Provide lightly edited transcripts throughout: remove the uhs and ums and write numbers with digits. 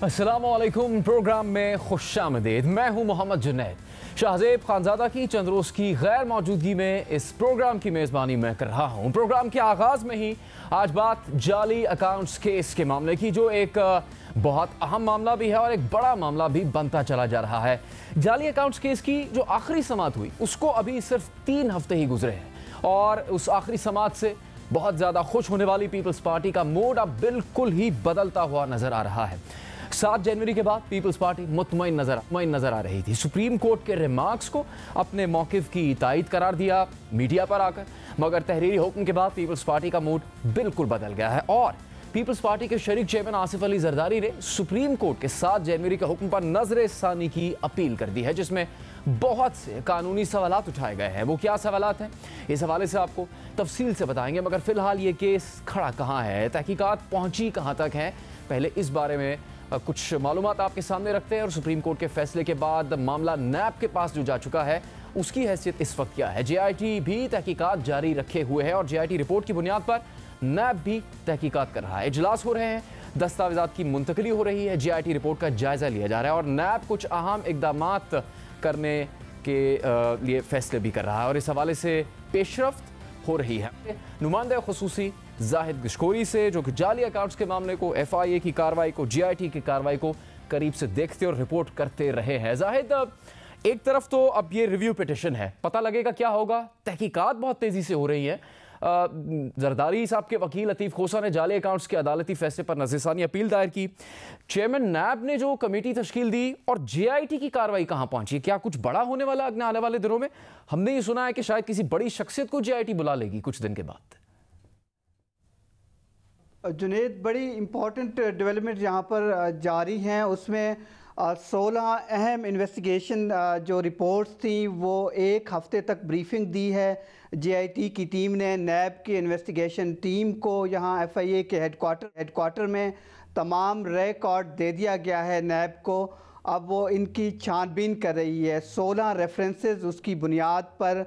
अस्सलामुअलैकुम। प्रोग्राम में खुशामदीद। मैं हूं मोहम्मद जुनैद। शाहजेब खानजादा की चंद रोज़ की गैर मौजूदगी में इस प्रोग्राम की मेज़बानी मैं कर रहा हूं। प्रोग्राम के आगाज़ में ही आज बात जाली अकाउंट्स केस के मामले की, जो एक बहुत अहम मामला भी है और एक बड़ा मामला भी बनता चला जा रहा है। जाली अकाउंट्स केस की जो आखिरी समाअत हुई उसको अभी सिर्फ 3 हफ्ते ही गुजरे हैं और उस आखिरी समाअत से बहुत ज़्यादा खुश होने वाली पीपल्स पार्टी का मूड अब बिल्कुल ही बदलता हुआ नजर आ रहा है। 7 जनवरी के बाद पीपल्स पार्टी मुतमईन नजर आ रही थी। सुप्रीम कोर्ट के रिमार्क्स को अपने मौक़िफ़ की तायद करार दिया मीडिया पर आकर, मगर तहरीरी हुक्म के बाद पीपल्स पार्टी का मूड बिल्कुल बदल गया है और पीपल्स पार्टी के शरीक चेयरमैन आसिफ अली जरदारी ने सुप्रीम कोर्ट के 7 जनवरी के हुक्म पर नजर सानी की अपील कर दी है, जिसमें बहुत से कानूनी सवालात उठाए गए हैं। वो क्या सवालात हैं, इस हवाले से आपको तफसील से बताएंगे। मगर फिलहाल ये केस खड़ा कहाँ है, तहकीकात पहुंची कहाँ तक है, पहले इस बारे में कुछ मालूमात आपके सामने रखते हैं और सुप्रीम कोर्ट के फैसले के बाद मामला नैब के पास जो जा चुका है उसकी हैसियत इस वक्त क्या है। JIT भी तहकीकात जारी रखे हुए है और JIT रिपोर्ट की बुनियाद पर नैब भी तहकीकात कर रहा है। इजलास हो रहे हैं, दस्तावेजात की मुंतकली हो रही है, JIT रिपोर्ट का जायजा लिया जा रहा है और नैब कुछ अहम इकदामात करने के लिए फैसले भी कर रहा है और इस हवाले से पेशरफ्त हो रही है। नुमाइंदा खुसूसी जाहिद गशकोरी से, जो कि जाली अकाउंट्स के मामले को, FIA की कार्रवाई को, JIT की कार्रवाई को करीब से देखते और रिपोर्ट करते रहे हैं। जाहिद, एक तरफ तो अब ये रिव्यू पिटिशन है, पता लगेगा क्या होगा, तहकीकात बहुत तेजी से हो रही है। जरदारी साहब के वकील लतीफ़ खोसा ने जाली अकाउंट्स के अदालती फैसले पर नज़रसानी अपील दायर की। चेयरमैन नैब ने जो कमेटी तश्कील दी और JIT की कार्रवाई कहां पहुंची, क्या कुछ बड़ा होने वाला आने वाले दिनों में? हमने ये सुना है कि शायद किसी बड़ी शख्सियत को JIT बुला लेगी कुछ दिन के बाद। जुनैद, बड़ी इम्पॉर्टेंट डेवलपमेंट यहाँ पर जारी हैं। उसमें 16 अहम इन्वेस्टिगेशन जो रिपोर्ट्स थी वो 1 हफ़्ते तक ब्रीफिंग दी है JIT की टीम ने। नैब की इन्वेस्टिगेशन टीम को यहाँ FIA के हेडक्वार्टर में तमाम रिकॉर्ड दे दिया गया है नैब को। अब वो इनकी छानबीन कर रही है। 16 रेफरेंसेस उसकी बुनियाद पर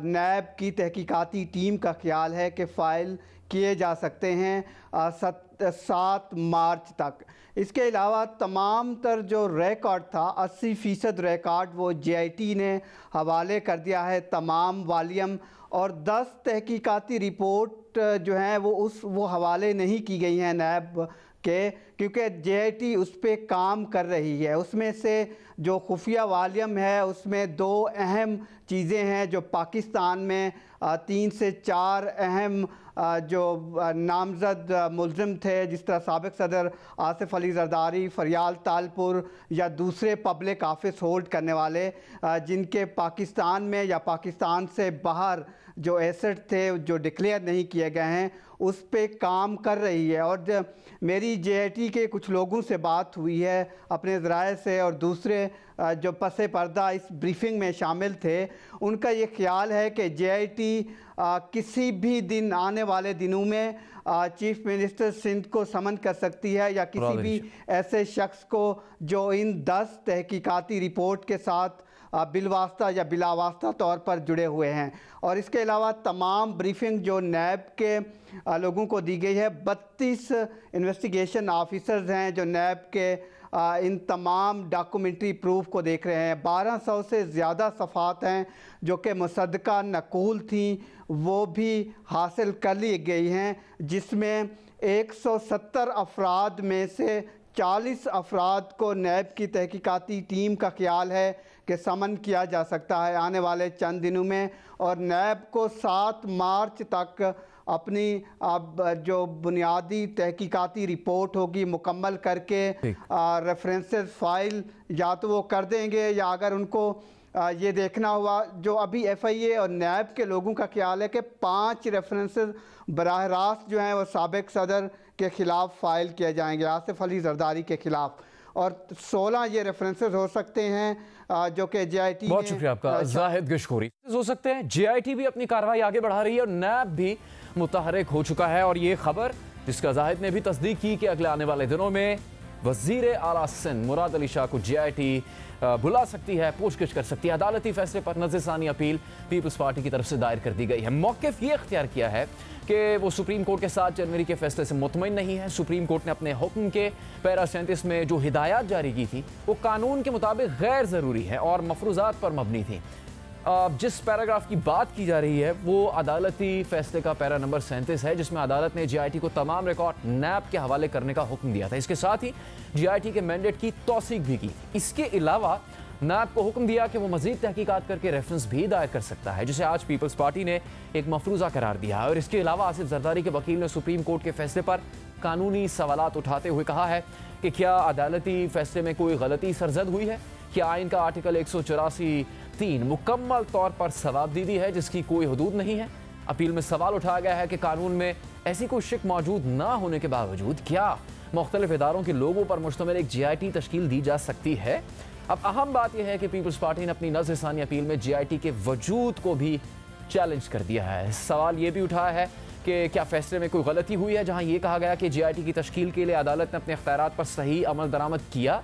नैब की तहकीकाती टीम का ख्याल है कि फ़ाइल किए जा सकते हैं 7 मार्च तक। इसके अलावा तमाम तर जो रिकॉर्ड था 80% रिकॉर्ड वो JIT ने हवाले कर दिया है, तमाम वॉल्यूम, और 10 तहकीकाती रिपोर्ट जो हैं वो हवाले नहीं की गई हैं नैब के, क्योंकि JIT उस पर काम कर रही है। उसमें से जो खुफिया वॉल्यूम है उसमें 2 अहम चीज़ें हैं जो पाकिस्तान में 3 से 4 अहम जो नामजद मुलजिम थे, जिस तरह साबिक सदर आसिफ अली जरदारी, फरियाल तालपुर या दूसरे पब्लिक ऑफिस होल्ड करने वाले, जिनके पाकिस्तान में या पाकिस्तान से बाहर जो एसेट थे जो डिक्लेयर नहीं किए गए हैं, उस पे काम कर रही है। और मेरी JIT के कुछ लोगों से बात हुई है अपने ज़राए से और दूसरे जो पसे पर्दा इस ब्रीफिंग में शामिल थे, उनका ये ख्याल है कि JIT किसी भी दिन आने वाले दिनों में चीफ मिनिस्टर सिंध को समन कर सकती है या किसी भी ऐसे शख्स को जो इन 10 तहकीकाती रिपोर्ट के साथ बिलवास्ता या बिलावास्ता तौर पर जुड़े हुए हैं। और इसके अलावा तमाम ब्रीफिंग जो नैब के लोगों को दी गई है, 32 इन्वेस्टिगेशन ऑफिसर्स हैं जो नैब के इन तमाम डॉक्यूमेंट्री प्रूफ को देख रहे हैं। 1200 से ज़्यादा सफ़ात हैं जो कि मुसद्दका नकूल थी, वो भी हासिल कर ली गई हैं, जिसमें 170 अफराद में से 40 अफराद को नैब की तहकीकाती टीम का ख्याल है कि समन किया जा सकता है आने वाले चंद दिनों में। और नैब को 7 मार्च तक अपनी अब जो बुनियादी तहकीकाती रिपोर्ट होगी मुकम्मल करके रेफरेंसेस फाइल या तो वो कर देंगे, या अगर उनको ये देखना हुआ, जो अभी FIA और नैब के लोगों का ख्याल है कि 5 रेफरेंसेस बराह रास्त जो हैं वो साबिक सदर के ख़िलाफ़ फ़ाइल किए जाएंगे, आसिफ अली जरदारी के ख़िलाफ़, और 16 ये रेफरेंसेस हो सकते हैं जो कि JIT। बहुत शुक्रिया आपका जाहिद गशकोरी। हो सकते हैं JIT भी अपनी कार्रवाई आगे बढ़ा रही है और नैब भी मुतहरिक हो चुका है और ये खबर जिसका जाहिद ने भी तस्दीक की कि अगले आने वाले दिनों में वज़ीर आला सिंध मुराद अली शाह को JIT बुला सकती है, पूछगिछ कर सकती है। अदालती फैसले पर नज़रसानी अपील पीपल्स पार्टी की तरफ से दायर कर दी गई है। मौक़िफ़ ये इख्तियार किया है कि वो सुप्रीम कोर्ट के 7 जनवरी के फैसले से मुतमईन नहीं है। सुप्रीम कोर्ट ने अपने हुक्म के पैरा 37 में जो हिदायत जारी की थी वो कानून के मुताबिक गैर ज़रूरी है और मफरूज़ात पर मबनी थी। जिस पैराग्राफ की बात की जा रही है वो अदालती फैसले का पैरा नंबर 37 है, जिसमें अदालत ने JIT को तमाम रिकॉर्ड NAB के हवाले करने का हुक्म दिया था। इसके साथ ही JIT के मैंडेट की तौसीक भी की। इसके अलावा NAB को हुक्म दिया कि वो मजीद तहकीकात करके रेफरेंस भी दायर कर सकता है, जिसे आज पीपल्स पार्टी ने एक मफरूज़ा करार दिया है। और इसके अलावा आसिफ जरदारी के वकील ने सुप्रीम कोर्ट के फैसले पर कानूनी सवालात उठाते हुए कहा है कि क्या अदालती फैसले में कोई गलती सरजद हुई है, क्या आइन का आर्टिकल 184(3) मुकम्मल तौर पर सवाबदीदी है जिसकी कोई हदूद नहीं है। अपील में सवाल उठाया गया है कि कानून में ऐसी कोई शिक मौजूद ना होने के बावजूद क्या मुख्तलिफ इदारों के लोगों पर मुश्तमिल एक JIT तश्कील दी जा सकती है। अब अहम बात यह है कि पीपल्स पार्टी ने अपनी नज़रसानी अपील में JIT के वजूद को भी चैलेंज कर दिया है। सवाल ये भी उठाया है कि क्या फैसले में कोई गलती हुई है जहां ये कहा गया कि JIT की तश्कील के लिए अदालत ने अपने इख्तियारात पर सही अमल दरामद किया।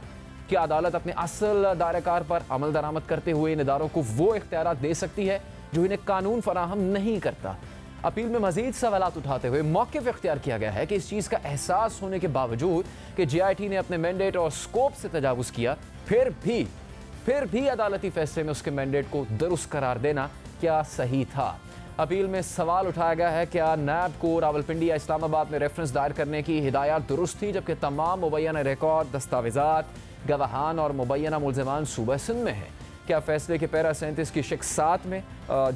क्या अदालत अपने असल दायरेकार पर अमल दरामद करते हुए इन इदारों को वो इख्तियारात दे सकती है जो इन्हें कानून फराहम नहीं करता। अपील में मजीद सवालात उठाते हुए मौक़िफ़ इख्तियार किया गया है कि इस चीज़ का एहसास होने के बावजूद कि JIT ने अपने मैंडेट और स्कोप से तजावुज़ किया, फिर भी अदालती फैसले में उसके मैंडेट को दुरुस्त करार देना क्या सही था। अपील में सवाल उठाया गया है क्या NAB को रावलपिंडी या इस्लामाबाद में रेफरेंस दायर करने की हिदायत दुरुस्त थी, जबकि तमाम मुबैना रिकॉर्ड, दस्तावेज़ात, गवाहान और मुबैना मुल्ज़िमान सूबा सिंध में है। क्या फैसले के पैरा 37 की शिक 7 में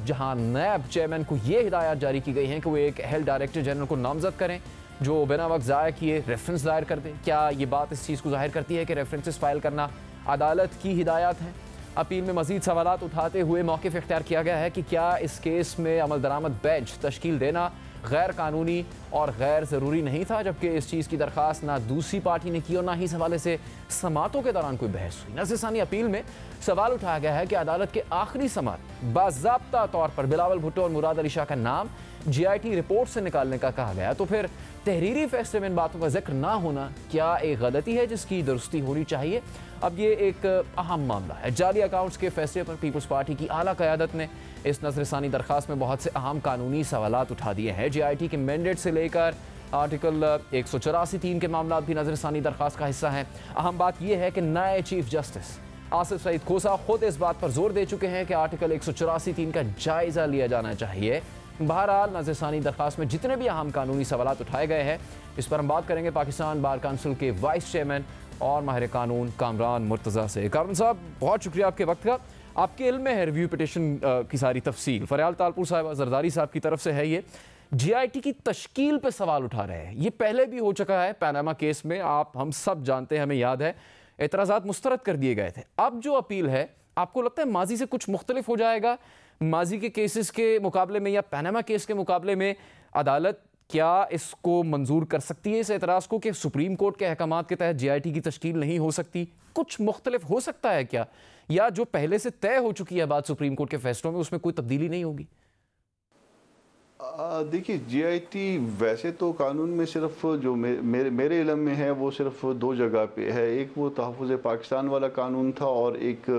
जहां NAB चेयरमैन को ये हिदायत जारी की गई है कि वो एक अहल डायरेक्टर जनरल को नामजद करें जो बिना वक्त ज़ाया किए रेफरेंस दायर कर दे, क्या ये बात इस चीज़ को जाहिर करती है कि रेफरेंसेस फाइल करना अदालत की हिदायत है। अपील में मजीद सवालात उठाते हुए मौक़िफ़ इख्तियार किया गया है कि क्या इस केस में अमल दरामद बेंच तश्कील देना गैर कानूनी और गैर ज़रूरी नहीं था, जबकि इस चीज़ की दरख्वास्त ना दूसरी पार्टी ने की और ना ही इस हवाले से समातों के दौरान कोई बहस हुई। नज़रसानी अपील में सवाल उठाया गया है कि अदालत के आखिरी समात बाज़ाब्ता तौर पर बिलावल भुट्टो और मुराद अली शाह का नाम JIT रिपोर्ट से निकालने का कहा गया, तो फिर तहरीरी फैसले में इन बातों का जिक्र ना होना क्या एक गलती है जिसकी दुरुस्ती होनी चाहिए। अब ये एक अहम मामला है। जाली अकाउंट्स के फैसले पर पीपल्स पार्टी की आला क़यादत ने इस नज़रसानी दरख्वास्त में बहुत से अहम कानूनी सवालात उठा दिए हैं। JIT के मैंडेट से लेकर आर्टिकल 184(3) के मामला भी नज़रसानी दरख्वास्त का हिस्सा हैं। अहम बात यह है कि नए चीफ जस्टिस आसिफ सईद खोसा खुद इस बात पर जोर दे चुके हैं कि आर्टिकल 184(3) का जायज़ा लिया जाना चाहिए। बहरहाल नज़रसानी दरख्वास्त में जितने भी अहम कानूनी सवालात उठाए गए हैं इस पर हम बात करेंगे पाकिस्तान बार काउंसिल के वाइस चेयरमैन और माहिर कानून कामरान मुर्तज़ा से। कामरान साहब, बहुत शुक्रिया आपके वक्त का। आपके इल्म में है रिव्यू पिटिशन की सारी तफसील, फरियाल तालपुर साहब जरदारी साहब की तरफ से है। ये JIT की तश्कील पे सवाल उठा रहे हैं। ये पहले भी हो चुका है पनामा केस में, आप हम सब जानते हैं, हमें याद है, एतराज़ात मुस्तरद कर दिए गए थे। अब जो अपील है आपको लगता है माजी से कुछ मुख्तलिफ हो जाएगा? माजी के केसेस के मुकाबले में या पनामा केस के मुकाबले में अदालत क्या इसको मंजूर कर सकती है इस एतराज़ को कि सुप्रीम कोर्ट के अहकामात के तहत JIT की तश्कील नहीं हो सकती? कुछ मुख्तलिफ हो सकता है क्या, या जो पहले से तय हो चुकी है बात सुप्रीम कोर्ट के फैसलों में उसमें कोई तब्दीली नहीं होगी? देखिए, JIT वैसे तो कानून में सिर्फ जो मेरे इल्म में है वो सिर्फ 2 जगह पे है। एक वो तहफ़्फ़ुज़ पाकिस्तान वाला कानून था और एक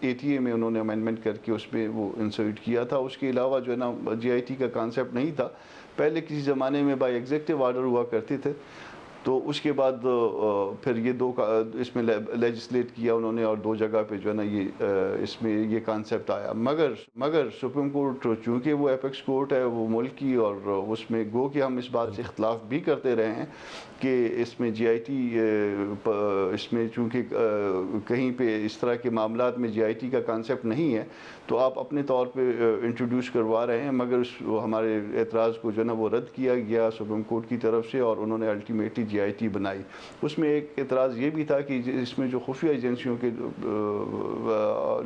ATA में उन्होंने अमेंडमेंट करके उसमें वो इंसर्ट किया था। उसके अलावा जो है ना JIT का कॉन्सेप्ट नहीं था। पहले किसी ज़माने में बाय एग्जीक्यूटिव ऑर्डर हुआ करते थे, तो उसके बाद फिर ये 2 का इसमें लेजिस्लेट किया उन्होंने और 2 जगह पे जो है ना ये इसमें ये कॉन्सेप्ट आया। मगर सुप्रीम कोर्ट चूँकि वो एपेक्स कोर्ट है, वो मुल्क की, और उसमें गो कि हम इस बात से इख्तलाफ भी करते रहे हैं कि इसमें JIT इसमें चूँकि कहीं पे इस तरह के मामलात में JIT का कॉन्सेप्ट नहीं है, तो आप अपने तौर पे इंट्रोड्यूस करवा रहे हैं। मगर हमारे एतराज़ को जो है ना वो रद्द किया गया सुप्रीम कोर्ट की तरफ से और उन्होंने अल्टीमेटली JIT बनाई। उसमें एक एतराज़ ये भी था कि इसमें जो खुफिया एजेंसियों के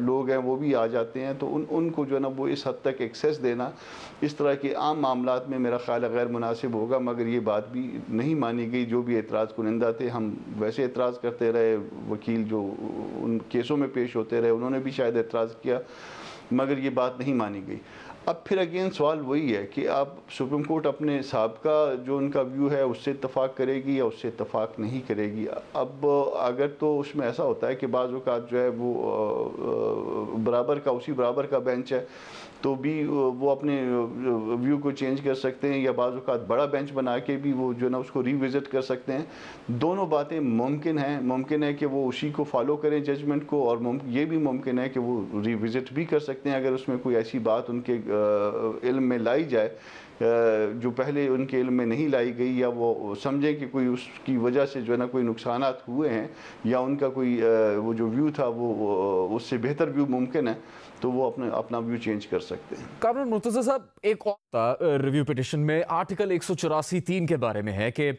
लोग हैं वो भी आ जाते हैं, तो उनको जो है ना वो इस हद तक एक्सेस देना इस तरह के आम मामलात में मेरा ख्याल है गैर मुनासिब होगा। मगर ये बात भी नहीं मानी गई। जो भी एतराज़ कुनिंदा थे, हम वैसे एतराज़ करते रहे, वकील जो उन केसों में पेश होते रहे उन्होंने भी शायद एतराज़ किया, मगर ये बात नहीं मानी गई। अब फिर अगेन सवाल वही है कि आप सुप्रीम कोर्ट अपने साहबका जो उनका व्यू है उससे इत्तफाक करेगी या उससे इत्तफाक नहीं करेगी। अब अगर तो उसमें ऐसा होता है कि बाज़ औक़ात जो है वो बराबर का उसी बराबर का बेंच है तो भी वो अपने व्यू को चेंज कर सकते हैं, या बाज़ औक़ात बड़ा बेंच बना के भी वो जो है ना उसको रिविज़िट कर सकते हैं। दोनों बातें मुमकिन हैं। मुमकिन है कि वो उसी को फॉलो करें जजमेंट को, और ये भी मुमकिन है कि वो रिविज़िट भी कर सकते हैं अगर उसमें कोई ऐसी बात उनके इल्म में लाई जाए जो पहले उनके इल्म में नहीं लाई गई, या वो समझें कि कोई उसकी वजह से जो है ना कोई नुकसानात हुए हैं, या उनका कोई वो जो व्यू था वो उससे बेहतर व्यू मुमकिन है, तो वो अपना व्यू चेंज कर सकते हैं। कामरान मुर्तज़ा साहब, एक और रिव्यू पिटिशन में आर्टिकल 184(3) के बारे में है कि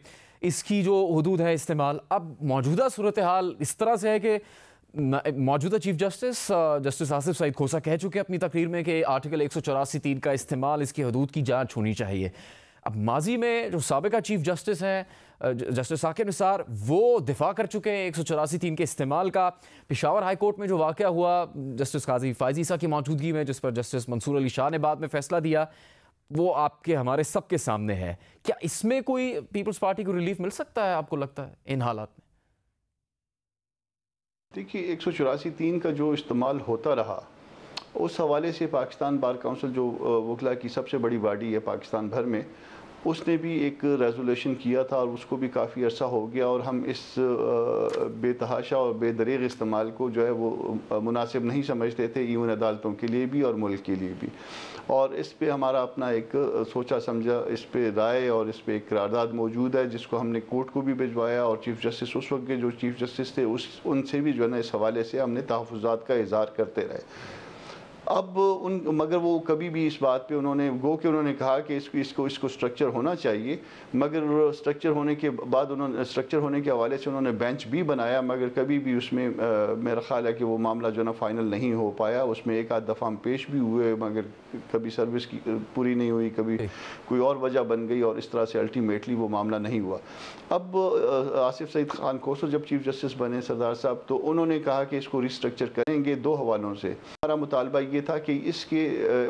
इसकी जो हुदूद है इस्तेमाल, अब मौजूदा सूरत हाल इस तरह से है कि मौजूदा चीफ जस्टिस आसिफ सईद खोसा कह चुके अपनी तकरीर में कि आर्टिकल 184(3) का इस्तेमाल, इसकी हदूद की जांच होनी चाहिए। अब माजी में जो साबिका चीफ जस्टिस हैं जस्टिस साकिब निसार, वो दिफा कर चुके हैं 184(3) के इस्तेमाल का। पेशावर हाई कोर्ट में जो वाक़या हुआ जस्टिस काजी फ़ाइज़ ईसा की मौजूदगी में, जिस पर जस्टिस मंसूर अली शाह ने बाद में फ़ैसला दिया, वो आपके हमारे सबके सामने है। क्या इसमें कोई पीपल्स पार्टी को रिलीफ मिल सकता है, आपको लगता है, इन हालात में? देखिए, 184(3) का जो इस्तेमाल होता रहा, उस हवाले से पाकिस्तान बार काउंसिल जो वकला की सबसे बड़ी बॉडी है पाकिस्तान भर में, उसने भी एक रेजोल्यूशन किया था और उसको भी काफ़ी अर्सा हो गया, और हम इस बेतहाशा और बेदरीग इस्तेमाल को जो है वो मुनासिब नहीं समझते थे, ईवन अदालतों के लिए भी और मुल्क के लिए भी। और इस पे हमारा अपना एक सोचा समझा इस पे राय और इस पे एक करारदाद मौजूद है, जिसको हमने कोर्ट को भी भिजवाया, और चीफ जस्टिस उस वक्त के जो चीफ जस्टिस थे उनसे भी जो है ना इस हवाले से हमने तहफ़्फ़ुज़ात का इज़हार करते रहे। अब मगर वो कभी भी इस बात पे उन्होंने कहा कि इसको स्ट्रक्चर होना चाहिए, मगर स्ट्रक्चर होने के बाद स्ट्रक्चर होने के हवाले से उन्होंने बेंच भी बनाया, मगर कभी भी उसमें मेरा ख्याल है कि वो मामला जो ना फाइनल नहीं हो पाया। उसमें एक आध दफ़ा हम पेश भी हुए, मगर कभी सर्विस की पूरी नहीं हुई, कभी कोई और वजह बन गई, और इस तरह से अल्टीमेटली वो मामला नहीं हुआ। अब आसिफ सईद खान खोसो जब चीफ जस्टिस बने सरदार साहब, तो उन्होंने कहा कि इसको रिस्ट्रक्चर करेंगे दो हवालों से। हमारा मुतालबा ये था कि इसके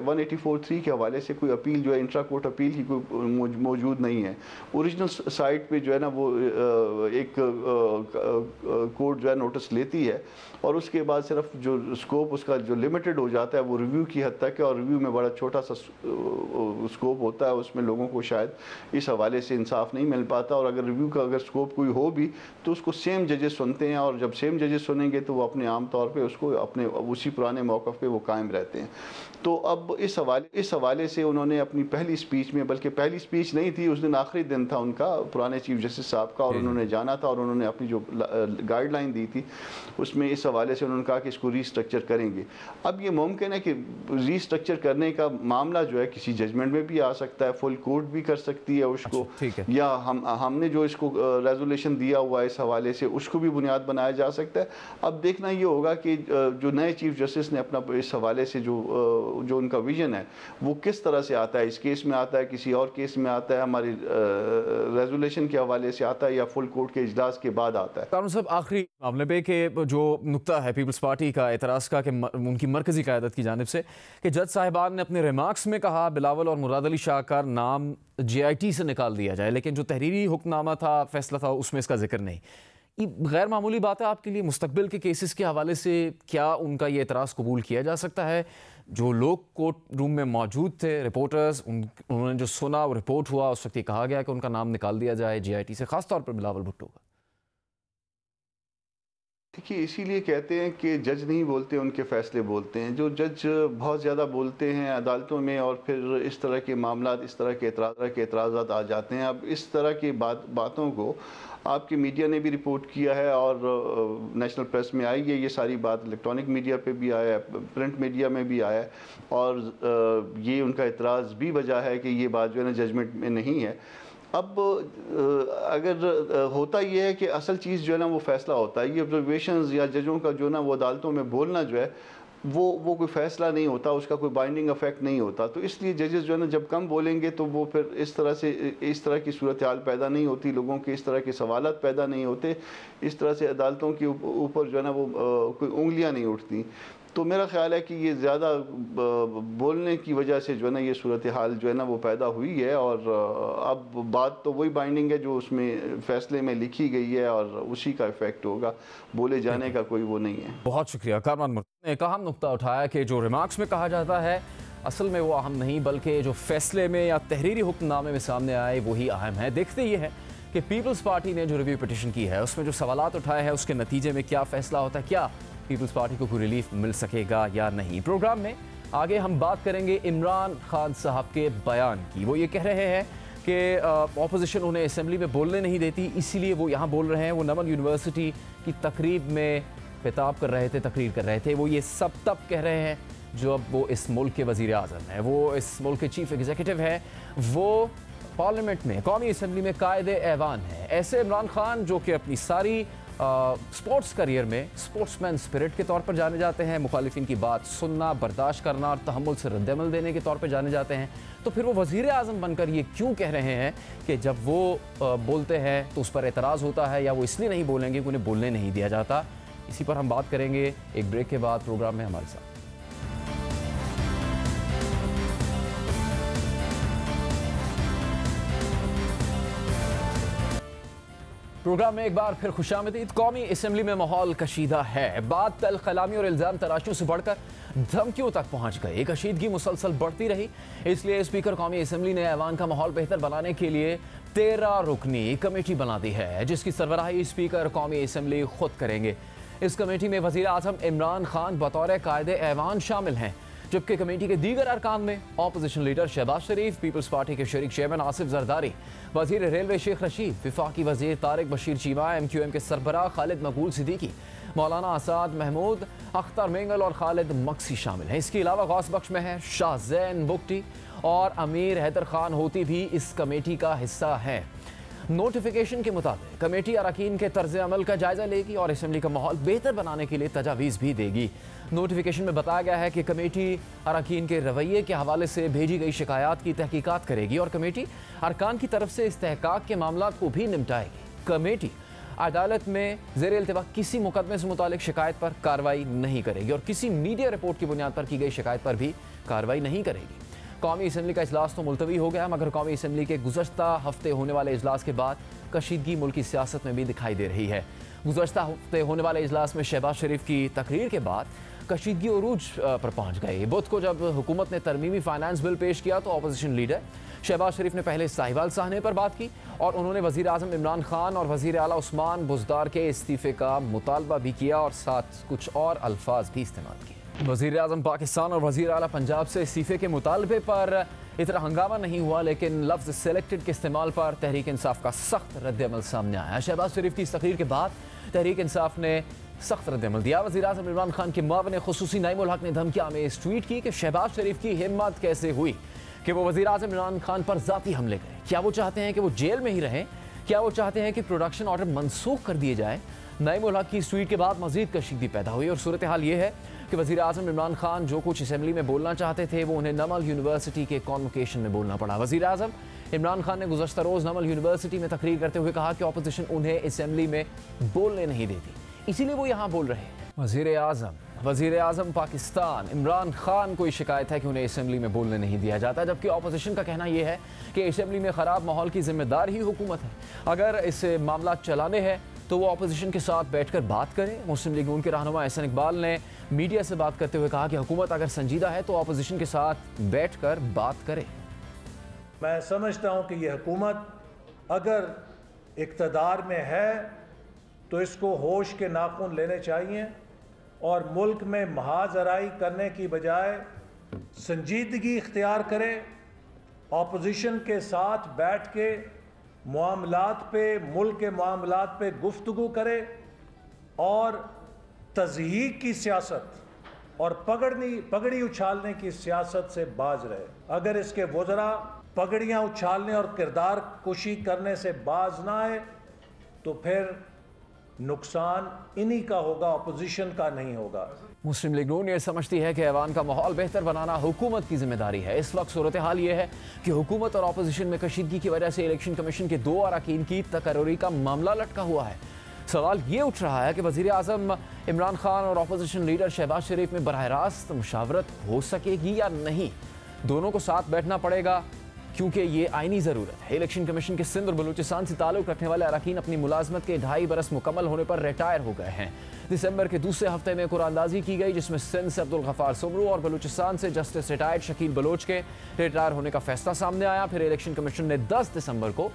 184(3) के हवाले से कोई अपील जो है इंट्रा कोर्ट अपील की कोई मौजूद नहीं है। ओरिजिनल साइट पे जो है ना वो एक कोर्ट जो है नोटिस लेती है, और उसके बाद सिर्फ जो स्कोप उसका जो लिमिटेड हो जाता है वो रिव्यू की हद तक है, और रिव्यू में बड़ा छोटा सा स्कोप होता है, उसमें लोगों को शायद इस हवाले से इंसाफ नहीं मिल पाता। और अगर रिव्यू का अगर स्कोप कोई हो भी तो उसको सेम जजेस सुनते हैं, और जब सेम जजेस सुनेंगे तो वो अपने आम तौर पे उसको अपने उसी पुराने मौक़िफ़ पे वो कायम रहते हैं। तो अब इस हवाले से उन्होंने अपनी पहली स्पीच में, बल्कि पहली स्पीच नहीं थी, उस दिन आखिरी दिन था उनका पुराने चीफ जस्टिस साहब का, और उन्होंने जाना था और उन्होंने अपनी जो गाइडलाइन दी थी उसमें इस हवाले से उन्होंने कहा कि इसको रीस्ट्रक्चर करेंगे। अब ये मुमकिन है कि रीस्ट्रक्चर करने का मामला जो है किसी जजमेंट में भी आ सकता है, फुल कोर्ट भी कर सकती है उसको, या हमने जो इसको रेजोल्यूशन दिया हुआ है इस हवाले से उसको भी बुनियाद बनाया जा सकता है। अब देखना ये होगा कि जो नए चीफ जस्टिस ने अपना इस हवाले से जो उनका विजन है वो किस तरह से आता है, इस केस में आता है, किसी और केस में आता है, हमारी रेजोल्यूशन के हवाले से आता है, या फुल कोर्ट के इजलास के बाद आता है। कानून साहब, आखिरी मामले पे कि जो नुक्ता है पीपल्स पार्टी का एतराज़ का कि उनकी मरकज़ी क़यादत की जानिब से कि जज साहिबान ने अपने रिमार्क्स में कहा बिलावल और मुराद अली शाह का नाम JIT से निकाल दिया जाए, लेकिन जो तहरीरी हुक्मनामा था, फैसला था, उसमें इसका जिक्र नहीं। ये गैर मामूली बात है आपके लिए? मुस्तकबिल के केसेस के हवाले से क्या उनका ये एतराज़ कबूल किया जा सकता है? जो लोग कोर्ट रूम में मौजूद थे, रिपोर्टर्स, उन्होंने जो सुना, वो रिपोर्ट हुआ, उस वक्त ये कहा गया कि उनका नाम निकाल दिया जाए JIT से, ख़ासतौर पर बिलावल भुट्टो का। देखिए, इसीलिए कहते हैं कि जज नहीं बोलते, उनके फ़ैसले बोलते हैं। जो जज बहुत ज़्यादा बोलते हैं अदालतों में, और फिर इस तरह के मामला, इस तरह के एतराज़ात आ जाते हैं। अब इस तरह की बातों को आपकी मीडिया ने भी रिपोर्ट किया है, और नेशनल प्रेस में आई है ये सारी बात, इलेक्ट्रॉनिक मीडिया पे भी आया है, प्रिंट मीडिया में भी आया है, और ये उनका एतराज़ भी वजह है कि ये बात जो है ना जजमेंट में नहीं है। अब अगर होता ये है कि असल चीज़ जो है ना वो फ़ैसला होता है, ये ऑब्जर्वेशंस या जजों का जो ना वो अदालतों में बोलना जो है वो कोई फ़ैसला नहीं होता, उसका कोई बाइंडिंग इफेक्ट नहीं होता। तो इसलिए जजेस जो है ना जब कम बोलेंगे तो वो फिर इस तरह की सूरत हाल पैदा नहीं होती, लोगों के इस तरह के सवालात पैदा नहीं होते, इस तरह से अदालतों के ऊपर जो है ना वो कोई उंगलियां नहीं उठती। तो मेरा ख्याल है कि ये ज़्यादा बोलने की वजह से जो है ना ये सूरत हाल जो है ना वो पैदा हुई है, और अब बात तो वही बाइंडिंग है जो उसमें फ़ैसले में लिखी गई है और उसी का इफ़ेक्ट होगा, बोले जाने का कोई वो नहीं है। बहुत शुक्रिया। कारमान मुर्तज़ा ने एक अहम नुक्ता उठाया कि जो रिमार्क्स में कहा जाता है असल में वो अहम नहीं, बल्कि जो फैसले में या तहरीरी हुक्मनामे में सामने आए वही अहम है। देखते ये है कि पीपल्स पार्टी ने जो रिव्यू पिटिशन की है उसमें जो सवालात उठाए हैं उसके नतीजे में क्या फ़ैसला होता है, क्या पीपल्स पार्टी को कोई रिलीफ मिल सकेगा या नहीं। प्रोग्राम में आगे हम बात करेंगे इमरान खान साहब के बयान की। वो ये कह रहे हैं कि ऑपोजिशन उन्हें असेंबली में बोलने नहीं देती, इसीलिए वो यहाँ बोल रहे हैं। वो नमन यूनिवर्सिटी की तकरीब में खिताब कर रहे थे, तकरीर कर रहे थे। वो ये सब तब कह रहे हैं जब वो इस मुल्क के वज़ीर आज़म हैं, वो इस मुल्क के चीफ एग्जीक्यूटिव हैं, वो पार्लियामेंट में कौमी असम्बली में कायदे ऐवान है। ऐसे इमरान खान जो कि अपनी सारी स्पोर्ट्स करियर में स्पोर्ट्समैन स्पिरिट के तौर पर जाने जाते हैं, मुखालिफिन की बात सुनना, बर्दाश्त करना और तहम्मुल से रद्दअमल देने के तौर पर जाने जाते हैं, तो फिर वो वज़ीर आज़म बनकर ये क्यों कह रहे हैं कि जब वो बोलते हैं तो उस पर एतराज़ होता है, या वो इसलिए नहीं बोलेंगे कि उन्हें बोलने नहीं दिया जाता। इसी पर हम बात करेंगे एक ब्रेक के बाद। प्रोग्राम में हमारे साथ प्रोग्राम में एक बार फिर खुशामदीद। कौमी असम्बली में माहौल कशीदा है। बात तल कलामी और इल्ज़ाम तराशियों से बढ़कर धमकियों तक पहुंच गई। कशीदगी मुसलसल बढ़ती रही, इसलिए स्पीकर कौमी असम्बली ने ऐवान का माहौल बेहतर बनाने के लिए 13 रुकनी कमेटी बना दी है, जिसकी सरबराही स्पीकर कौमी असम्बली खुद करेंगे। इस कमेटी में वज़ीर आज़म इमरान खान बतौर कायदे ऐवान शामिल हैं, जबकि कमेटी के दीगर अरकान में अपोजिशन लीडर शहबाज शरीफ, पीपल्स पार्टी के शरीक चेयरमैन आसिफ जरदारी, वज़ीर रेलवे शेख रशीद, विफाकी वज़ीर तारिक बशीर चीमा, MQM के सरबराह खालिद मकबूल सिद्दीकी, मौलाना आसाद महमूद, अख्तर मेंगल और खालिद मक्सी शामिल हैं। इसके अलावा गौस बख्श महर, शाहजैन बुगटी और अमीर हैदर खान होती भी इस कमेटी का हिस्सा हैं। नोटिफिकेशन के मुताबिक कमेटी अरकान के तर्ज अमल का जायजा लेगी और असम्बली का माहौल बेहतर बनाने के लिए तजावीज़ भी देगी। नोटिफिकेशन में बताया गया है कि कमेटी अरकान के रवैये के हवाले से भेजी गई शिकायत की तहकीकात करेगी और कमेटी अरकान की तरफ से इस्तेहकाक के मामला को भी निपटाएगी। कमेटी अदालत में ज़ेर इल्तिवा किसी मुकदमे से मुतालिक शिकायत पर कार्रवाई नहीं करेगी और किसी मीडिया रिपोर्ट की बुनियाद पर की गई शिकायत पर भी कार्रवाई नहीं करेगी। कौमी असम्बली का इजलास तो मुलतवी हो गया, मगर कौमी असम्बली के गुज़श्ता हफ्ते होने वाले इजलास के बाद कशीदगी मुल्की सियासत में भी दिखाई दे रही है। गुज़श्ता हफ्ते होने वाले इजलास में शहबाज शरीफ की तकरीर के बाद कशीदगी उरूज पर पहुंच गई। बुध को जब हुकूमत ने तरमीमी फाइनेंस बिल पेश किया तो अपोजिशन लीडर शहबाज शरीफ ने पहले साहिवाल साहने पर बात की और उन्होंने वज़ीर आज़म इमरान खान और वज़ीर आला उस्मान बुज़दार के इस्तीफ़े का मुतालबा भी किया और साथ कुछ और अल्फाज भी इस्तेमाल किए। वज़ीर आज़म पाकिस्तान और वज़ीर आला पंजाब से इस्तीफ़े के मुतालबे पर इतना हंगामा नहीं हुआ, लेकिन लफ्ज़ सेलेक्टेड के इस्तेमाल पर तहरीक इंसाफ का सख्त रद्दअमल सामने आया। शहबाज शरीफ की इस तकरीर के बाद तहरीक इंसाफ ने सख्त रद्दअमल दिया। वज़ीर आज़म इमरान खान के मुआविन खुसूसी नईमुल हक ने धमकियाँ में इस ट्वीट की कि शहबाज शरीफ की हिम्मत कैसे हुई कि वो वज़ीर आज़म इमरान खान पर ज़ाती हमले करें। क्या वो चाहते हैं कि वो जेल में ही रहें? क्या वो चाहते हैं कि प्रोडक्शन ऑर्डर मनसूख कर दिए जाए? नईमुल हक की इस ट्वीट के बाद मज़ीद कशीदगी पैदा हुई और सूरत हाल ये है कि वज़ीर आज़म इमरान खान जो कुछ असम्बली में बोलना चाहते थे वो उन्हें नमल यूनिवर्सिटी के कॉन्वोकेशन में बोलना पड़ा। वज़ीर आज़म इमरान खान ने गुज़श्ता रोज़ नमल यूनिवर्सिटी में तकरीर करते हुए कहा कि अपोजिशन उन्हें असम्बली में बोलने नहीं देती, इसीलिए वो यहाँ बोल रहे हैं। वज़ीर आज़म पाकिस्तान इमरान खान को शिकायत है कि उन्हें असम्बली में बोलने नहीं दिया जाता, जबकि अपोजिशन का कहना यह है कि असम्बली में ख़राब माहौल की जिम्मेदार ही हुकूमत है। अगर इसे मामला चलाने हैं तो वो अपोजिशन के साथ बैठकर बात करें। मुस्लिम लीग नून के रहनुमा एहसन इकबाल ने मीडिया से बात करते हुए कहा कि हुकूमत अगर संजीदा है तो अपोजिशन के साथ बैठकर बात करे। मैं समझता हूँ कि ये हुकूमत अगर इक़्तिदार में है तो इसको होश के नाखून लेने चाहिए और मुल्क में महाजराई करने की बजाय संजीदगी इख्तियार करे, अपोजिशन के साथ बैठ के मामलात पे, मुल्क के मामलात पे गुफ्तगू करे और तज़हीक की सियासत और पगड़ी उछालने की सियासत से बाज रहे। अगर इसके वज़रा पगड़ियाँ उछालने और किरदार कुशी करने से बाज ना आए तो फिर नुकसान इन्हीं का होगा, अपोजिशन का नहीं होगा। मुस्लिम लीग नून ये समझती है कि ऐवान का माहौल बेहतर बनाना हुकूमत की जिम्मेदारी है। इस वक्त सूरत हाल ये है कि हुकूमत और अपोजिशन में कशीदगी की वजह से इलेक्शन कमीशन के 2 अरकान की तकर्री का मामला लटका हुआ है। सवाल ये उठ रहा है कि वज़ीर आज़म इमरान खान और अपोजिशन लीडर शहबाज शरीफ में बराह रास्त मुशावरत हो सकेगी या नहीं। दोनों को साथ बैठना पड़ेगा क्योंकि ये आईनी ज़रूरत है। इलेक्शन कमीशन के सिंध और बलूचिस्तान से ताल्लुक़ रखने वाले अरकान अपनी मुलाजमत के 2.5 बरस मुकम्मल होने पर रिटायर हो गए हैं। दिसंबर के दूसरे हफ्ते में कुरानंदाजी की गई जिसमें सिंध से अब्दुल गफ्फार सुमरू और बलूचिस्तान से जस्टिस रिटायर्ड शकील बलोच के रिटायर होने का फैसला सामने आया। फिर इलेक्शन कमीशन ने 10 दिसंबर को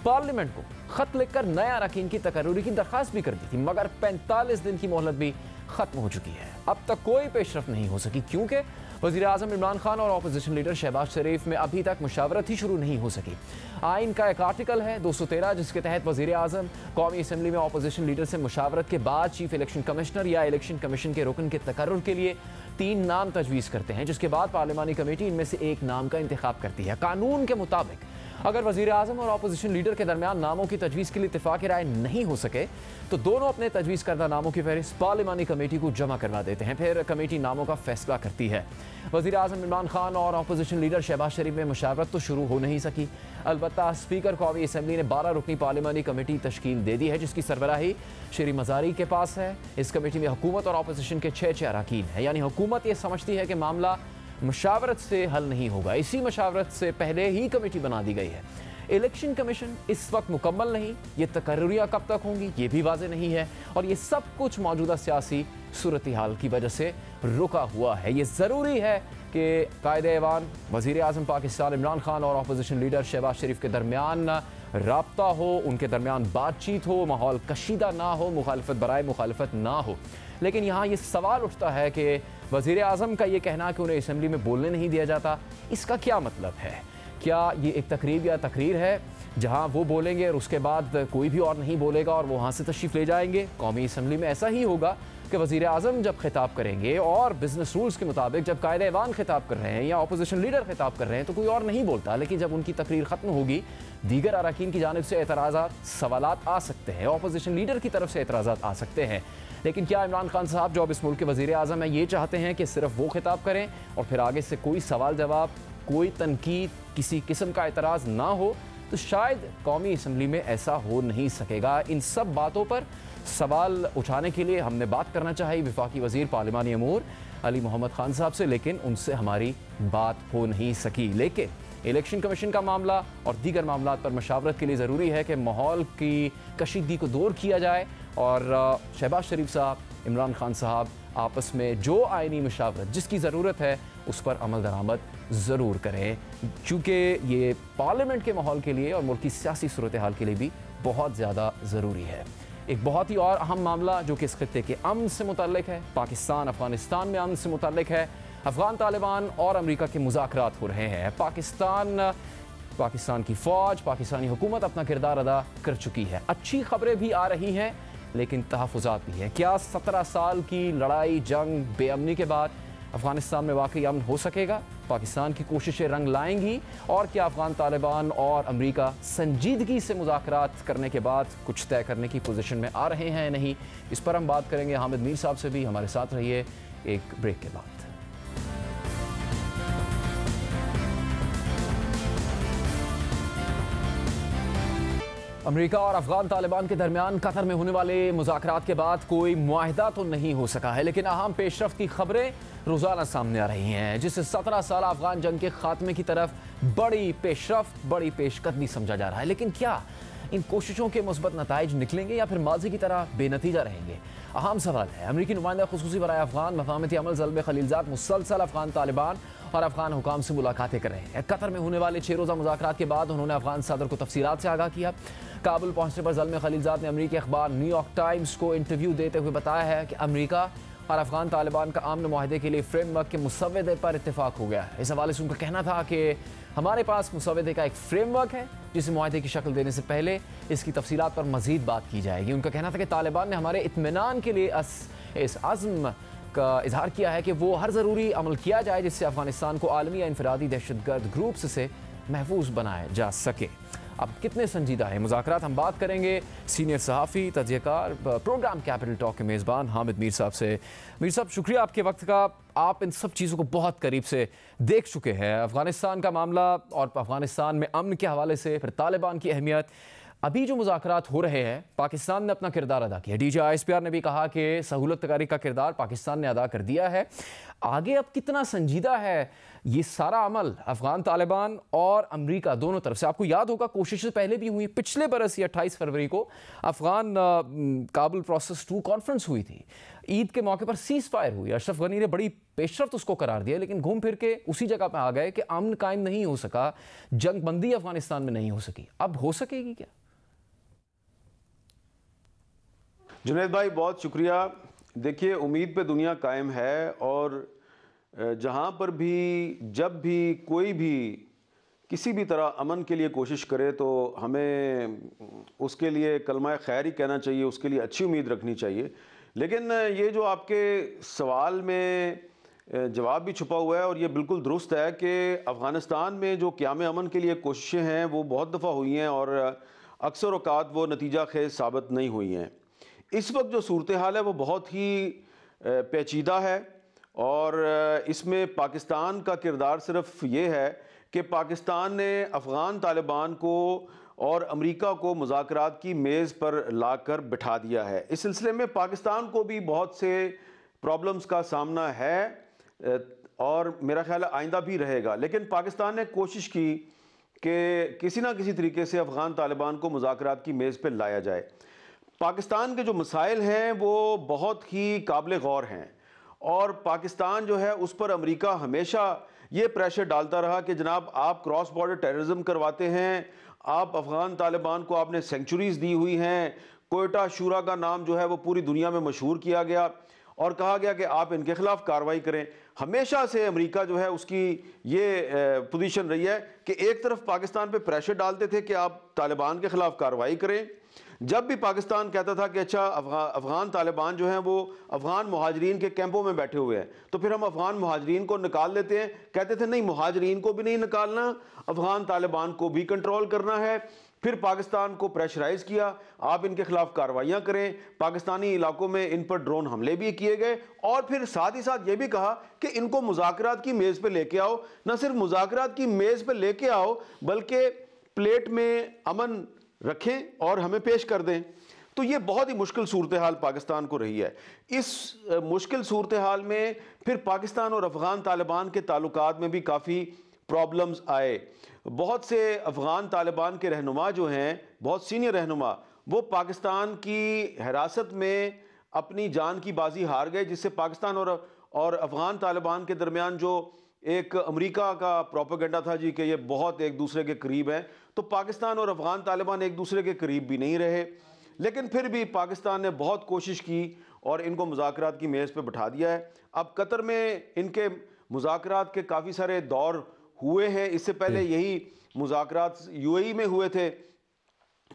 पार्लियामेंट को खत लिखकर नए अरकान की तकर्रुरी की दरख्वास्त भी कर दी थी, मगर 45 दिन की मोहलत भी खत्म हो चुकी है। अब तक कोई पेशरफ नहीं हो सकी क्योंकि वज़ीर आज़म इमरान खान और अपोजिशन लीडर शहबाज शरीफ में अभी तक मुशावरत ही शुरू नहीं हो सकी। आइन का एक आर्टिकल है 213 जिसके तहत वज़ीर आज़म कौमी असम्बली में अपोजिशन लीडर से मुशावरत के बाद चीफ इलेक्शन कमिश्नर या इलेक्शन कमीशन के रुकन के तकर्रुर के लिए 3 नाम तजवीज़ करते हैं, जिसके बाद पार्लिमानी कमेटी इनमें से एक नाम का इंतखाब करती है। कानून के मुताबिक अगर वज़ीर आज़म और अपोजिशन लीडर के दरमियान नामों की तजवीज़ के लिए इत्तेफाक राय नहीं हो सके तो दोनों अपने तजवीज़ करदा नामों की फहरिस्त पार्लिमानी कमेटी को जमा करवा देते हैं। फिर कमेटी नामों का फैसला करती है। वज़ीर आज़म इमरान खान और अपोजिशन लीडर शहबाज शरीफ में मुशावरत तो शुरू हो नहीं सकी, अलबत्ता स्पीकर कौमी असम्बली ने 12 रुकनी पार्लिमानी कमेटी तश्कील दे दी है जिसकी सरबराही श्री मज़ारी के पास है। इस कमेटी में हुकूमत और अपोजिशन के 6 अरकान हैं, यानी हुकूमत ये समझती है कि मामला मुशावरत से हल नहीं होगा, इसी मुशावरत से पहले ही कमेटी बना दी गई है। इलेक्शन कमीशन इस वक्त मुकम्मल नहीं, ये तकर्रुरियाँ कब तक होंगी ये भी वाज़ेह नहीं है, और ये सब कुछ मौजूदा सियासी सूरत हाल की वजह से रुका हुआ है। ये ज़रूरी है कि कायदे-ए-ऐवान वज़ीर आज़म पाकिस्तान इमरान खान और अपोजिशन लीडर शहबाज शरीफ के दरमियान राब्ता हो, उनके दरमियान बातचीत हो, माहौल कशीदा ना हो, मुखालफत बराए मुखालफत ना हो। लेकिन यहाँ ये सवाल उठता है कि वज़ीर आज़म का ये कहना कि उन्हें असम्बली में बोलने नहीं दिया जाता, इसका क्या मतलब है? क्या ये एक तकरीब या तकरीर है जहां वो बोलेंगे और उसके बाद कोई भी और नहीं बोलेगा और वो वहाँ से तशरीफ़ ले जाएंगे? कौमी असम्बली में ऐसा ही होगा कि वज़ीर आज़म जब खिताब करेंगे और बिजनेस रूल्स के मुताबिक जब कायदे-ए-ऐवान खिताब कर रहे हैं या अपोजिशन लीडर खिताब कर रहे हैं तो कोई और नहीं बोलता, लेकिन जब उनकी तकरीर ख़त्म होगी दीगर अरकान की जानिब से एतराज़ात सवालात आ सकते हैं, अपोजिशन लीडर की तरफ से एतराज़ात आ सकते हैं। लेकिन क्या इमरान खान साहब जो अब इस मुल्क के वज़ीर आज़म हैं ये चाहते हैं कि सिर्फ वो खिताब करें और फिर आगे से कोई सवाल जवाब, कोई तनकीद, किसी किस्म का एतराज़ ना हो? तो शायद कौमी असम्बली में ऐसा हो नहीं सकेगा। इन सब बातों पर सवाल उठाने के लिए हमने बात करना चाहिए वफाकी वज़ीर पार्लिमानी अमूर अली मोहम्मद खान साहब से, लेकिन उनसे हमारी बात हो नहीं सकी। लेकिन इलेक्शन कमीशन का मामला और दीगर मामलात पर मशावरत के लिए ज़रूरी है कि माहौल की कशीदगी को दूर किया जाए और शहबाज शरीफ साहब, इमरान खान साहब आपस में जो आइनी मशावरत जिसकी ज़रूरत है उस पर अमल दरामद ज़रूर करें, क्योंकि ये पार्लियामेंट के माहौल के लिए और मुल्क की सियासी सूरत हाल के लिए भी बहुत ज़्यादा ज़रूरी है। एक बहुत ही और अहम मामला जो कि इस खित्ते के अमन से मुतल्लिक है, पाकिस्तान अफ़गानिस्तान में अमन से मुतल्लिक है। अफ़गान तालिबान और अमेरिका के मुज़ाकरात हो रहे हैं। पाकिस्तान की फ़ौज, पाकिस्तानी हुकूमत अपना किरदार अदा कर चुकी है। अच्छी खबरें भी आ रही हैं लेकिन तहफ़्फ़ुज़ात भी हैं। क्या 17 साल की लड़ाई, जंग, बेअमनी के बाद अफ़गानिस्तान में वाकई अमन हो सकेगा? पाकिस्तान की कोशिशें रंग लाएंगी? और क्या अफ़गान तालिबान और अमेरिका संजीदगी से मुज़ाकरात करने के बाद कुछ तय करने की पोजीशन में आ रहे हैं नहीं? इस पर हम बात करेंगे हामिद मीर साहब से भी। हमारे साथ रहिए एक ब्रेक के बाद। अमेरिका और अफगान तालिबान के दरमियान कतर में होने वाले मुज़ाकरात के बाद कोई मुआहिदा तो नहीं हो सका है, लेकिन अहम पेशरफ्त की खबरें रोज़ाना सामने आ रही हैं, जिससे 17 साल अफगान जंग के खात्मे की तरफ बड़ी पेशरफ्त, बड़ी पेशकदमी समझा जा रहा है। लेकिन क्या इन कोशिशों के मुस्बत नताइज निकलेंगे या फिर माजी की तरह बेनतीजा रहेंगे? अहम सवाल है। अमरीकी नुमाइंदा खुसूसी बराए अफगान मफाहमती अमल ज़ल्ब खलीलज़ाद मुसलसल अफगान तालिबान और अफगान हुकाम से मुलाकातें कर रहे हैं। कतर में होने वाले 6 रोज़ा मुज़ाकरात के बाद उन्होंने अफगान सदर को तफसीलात से आगाह किया। काबुल पहुंचने पर ज़ल्ब खलीलज़ाद ने अमरीकी अखबार न्यूयॉर्क टाइम्स को इंटरव्यू देते हुए बताया है कि अमरीका और अफगान तालिबान का आमन मुआहदे के लिए फ्रेमवर्क के मुसव्वदे पर इत्तेफाक हो गया है। इस हवाले से उनका कहना था कि हमारे पास मुसव्वदे का एक फ्रेमवर्क है जिसे मुआहदे की शक्ल देने से पहले इसकी तफसीलात पर मज़ीद बात की जाएगी। उनका कहना था कि तालिबान ने हमारे इत्मीनान के लिए इस अज़्म का इजहार किया है कि वो हर ज़रूरी अमल किया जाए जिससे अफगानिस्तान को आलमी या इनफरादी दहशतगर्द ग्रुप्स से महफूज बनाया जा सके। अब कितने संजीदा है मुज़ाकरात, हम बात करेंगे सीनियर सहाफ़ी तजज़ियाकार प्रोग्राम कैपिटल टॉक के मेज़बान हामिद मीर साहब से। मीर साहब, शुक्रिया आपके वक्त का। आप इन सब चीज़ों को बहुत करीब से देख चुके हैं, अफ़गानिस्तान का मामला और अफ़गानिस्तान में अमन के हवाले से, फिर तालिबान की अहमियत। अभी जो मुज़ाकरात हो रहे हैं, पाकिस्तान ने अपना किरदार अदा किया। डीजी ISPR ने भी कहा कि सहूलतकारी का किरदार पाकिस्तान ने अदा कर दिया है। आगे अब कितना संजीदा है ये सारा अमल अफगान तालिबान और अमेरिका दोनों तरफ से? आपको याद होगा कोशिशें पहले भी हुई, पिछले बरस या 28 फरवरी को अफगान काबुल प्रोसेस 2 कॉन्फ्रेंस हुई थी। ईद के मौके पर सीज फायर हुई, अशरफ गनी ने बड़ी पेशरफ्त उसको करार दिया, लेकिन घूम फिर के उसी जगह पर आ गए कि अमन कायम नहीं हो सका, जंग बंदी अफगानिस्तान में नहीं हो सकी। अब हो सकेगी क्या? जुनैद भाई बहुत शुक्रिया। देखिए, उम्मीद पे दुनिया कायम है और जहाँ पर भी जब भी कोई भी किसी भी तरह अमन के लिए कोशिश करे तो हमें उसके लिए कलमा खैर ही कहना चाहिए, उसके लिए अच्छी उम्मीद रखनी चाहिए। लेकिन ये जो आपके सवाल में जवाब भी छुपा हुआ है और ये बिल्कुल दुरुस्त है कि अफ़गानिस्तान में जो क़याम अमन के लिए कोशिशें हैं वो बहुत दफ़ा हुई हैं और अक्सर औक़ात वो नतीजा खेज़ साबित नहीं हुई हैं। इस वक्त जो सूरत हाल है वो बहुत ही पेचीदा है और इसमें पाकिस्तान का किरदार सिर्फ ये है कि पाकिस्तान ने अफ़गान तालिबान को और अमेरिका को मुज़ाकरात की मेज़ पर लाकर बिठा दिया है। इस सिलसिले में पाकिस्तान को भी बहुत से प्रॉब्लम्स का सामना है और मेरा ख्याल है आइंदा भी रहेगा। लेकिन पाकिस्तान ने कोशिश की कि किसी ना किसी तरीके से अफ़गान तालिबान को मुज़ाकरात की मेज़ पर लाया जाए। पाकिस्तान के जो मसाइल हैं वो बहुत ही काबिल गौर हैं और पाकिस्तान जो है उस पर अमेरिका हमेशा ये प्रेशर डालता रहा कि जनाब आप क्रॉस बॉर्डर टेररिज्म करवाते हैं, आप अफ़गान तालिबान को आपने सेंचुरीज़ दी हुई हैं। कोयटा शूरा का नाम जो है वो पूरी दुनिया में मशहूर किया गया और कहा गया कि आप इनके खिलाफ कार्रवाई करें। हमेशा से अमेरिका जो है उसकी ये पोजीशन रही है कि एक तरफ पाकिस्तान पे प्रेशर डालते थे कि आप तालिबान के खिलाफ कार्रवाई करें, जब भी पाकिस्तान कहता था कि अच्छा अफ़गान तालिबान जो हैं वो अफ़गान मुहाजिरीन के कैंपों में बैठे हुए हैं तो फिर हम अफ़गान मुहाजिरीन को निकाल देते हैं, कहते थे नहीं मुहाजिरीन को भी नहीं निकालना, अफ़गान तालिबान को भी कंट्रोल करना है। फिर पाकिस्तान को प्रेशराइज किया, आप इनके खिलाफ कार्रवाइयाँ करें, पाकिस्तानी इलाकों में इन पर ड्रोन हमले भी किए गए और फिर साथ ही साथ ये भी कहा कि इनको मुज़ाकरात की मेज़ पर लेके आओ, न सिर्फ मुज़ाकरात की मेज़ पर लेके आओ बल्कि प्लेट में अमन रखें और हमें पेश कर दें। तो ये बहुत ही मुश्किल सूरत हाल पाकिस्तान को रही है। इस मुश्किल सूरत हाल में फिर पाकिस्तान और अफ़गान तालिबान के ताल्लुकात में भी काफ़ी प्रॉब्लम्स आए। बहुत से अफ़गान तालिबान के रहनुमा जो हैं, बहुत सीनियर रहनुमा, वो पाकिस्तान की हिरासत में अपनी जान की बाजी हार गए, जिससे पाकिस्तान और अफ़गान तालिबान के दरमियान जो एक अमेरिका का प्रोपेगेंडा था जी कि ये बहुत एक दूसरे के करीब हैं, तो पाकिस्तान और अफ़गान तालिबान एक दूसरे के करीब भी नहीं रहे। लेकिन फिर भी पाकिस्तान ने बहुत कोशिश की और इनको मुज़ाकरात की मेज़ पे बिठा दिया है। अब कतर में इनके मुज़ाकरात के काफ़ी सारे दौर हुए हैं। इससे पहले यही मुज़ाकरात UAE में हुए थे,